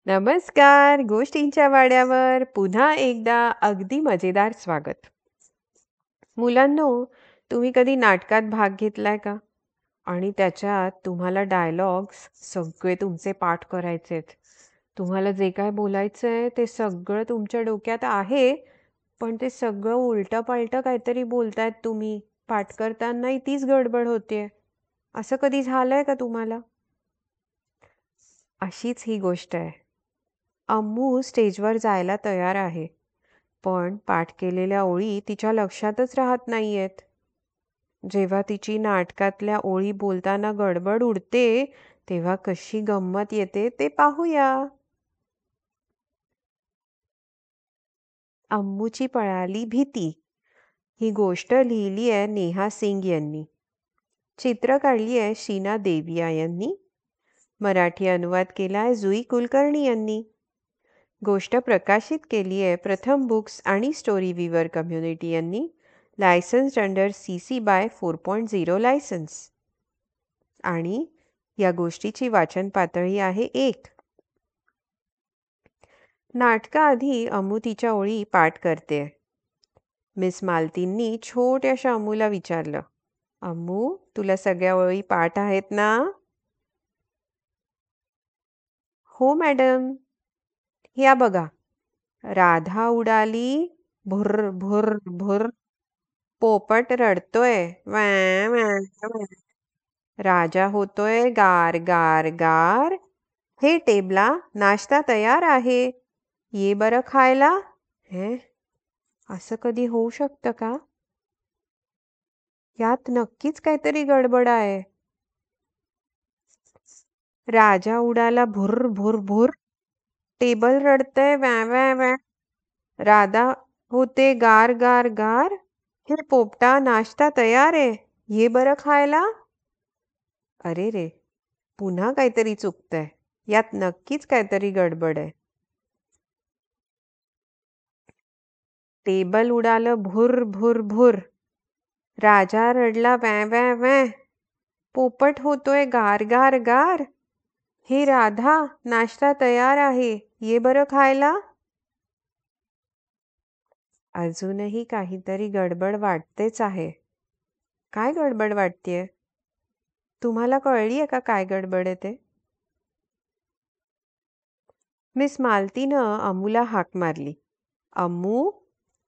नमस्कार. गोष्टींच्या वाड्यावर पुन्हा एकदा अगदी मजेदार स्वागत. मुलांनो, तुम्ही कधी नाटकात भाग घेतलाय का? आणि त्याच्यात तुम्हाला डायलॉग्स सगळे तुमचे पाठ करायचेत. तुम्हाला जे काय बोलायचंय ते सगळं तुमच्या डोक्यात आहे, पण ते सगळं उलटं-पालटं काहीतरी बोलतायत तुम्ही. पाठ करतानाही तीच गडबड होतेय. असं कधी झालंय का तुम्हाला? अशीच ही गोष्ट आहे. अम्मू स्टेजवर जायला तयार आहे, पण पाठ केलेल्या ओळी तिच्या लक्षातच राहत नाहीयेत. जेव्हा तिची नाटकातल्या ओळी बोलताना गडबड उडते, तेव्हा कशी गंमत येते ते पाहूया. अम्मूची पळाली भीती ही गोष्ट लिहिली आहे नेहा सिंग यांनी. चित्र काढली आहे शीना देविया यांनी. मराठी अनुवाद केला आहे जुई कुलकर्णी यांनी. गोष्ट प्रकाशित केली आहे प्रथम बुक्स आणि स्टोरी विवर कम्युनिटी यांनी. लायसन्स्ड अंडर CC बाय 4.0 लायसन्स. आणि या गोष्टीची वाचन पातळी आहे 1. नाटकाआधी अम्मू तिच्या ओळी पाठ करते. मिस मालतींनी छोट्याशा अम्मूला विचारलं, अम्मू, तुला सगळ्या ओळी पाठ आहेत ना? हो मॅडम. या बघा. राधा उडाली, भुर्र भुर्र भुर्र. पोपट रडतोय, वॅ वॅ वॅ. राजा होतोय गार गार गार. हे टेबला, नाश्ता तयार आहे, ये बरं खायला. हे असं कधी होऊ शकतं का? यात नक्कीच काहीतरी गडबड आहे. राजा उडाला भुर्र भुर्र भुर्र. टेबल रडतय वॅ वॅ वॅ. राधा होते गार गार गार. हे पोपटा, नाश्ता तयार आहे, ये बरं खायला. अरे रे, पुन्हा काहीतरी चुकतंय. यात नक्कीच काहीतरी गडबड आहे. टेबल उडालं भुर्र भुर्र भुर्र. राजा रडला वॅ वॅ वॅ. पोपट होतोय गार गार गार. हे राधा, नाश्ता तयार आहे, ये बरं खायला. अजूनही काहीतरी गडबड वाटतेच आहे. काय गडबड वाटतेय? तुम्हाला कळलीये का काय गडबड आहे ते? मिस मालतीनं अम्मूला हाक मारली. अम्मू,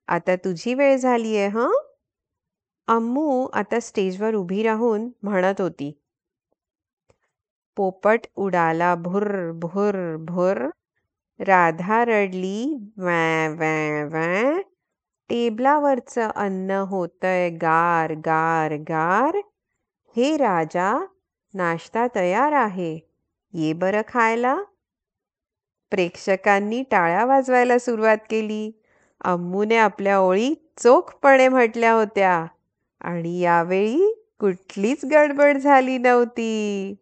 आता तुझी वेळ झालीये हं. अम्मू आता स्टेजवर उभी राहून म्हणत होती, पोपट उडाला भुर्र भुर्र भुर्र. राधा रडली वॅ वॅ वॅ. टेबलावरचं अन्न होतंय गार गार गार. हे राजा, नाश्ता तयार आहे, ये बरं खायला. प्रेक्षकांनी टाळ्या वाजवायला सुरुवात केली. अम्मूने आपल्या ओळी चोखपणे म्हटल्या होत्या आणि यावेळी कुठलीच गडबड झाली नव्हती.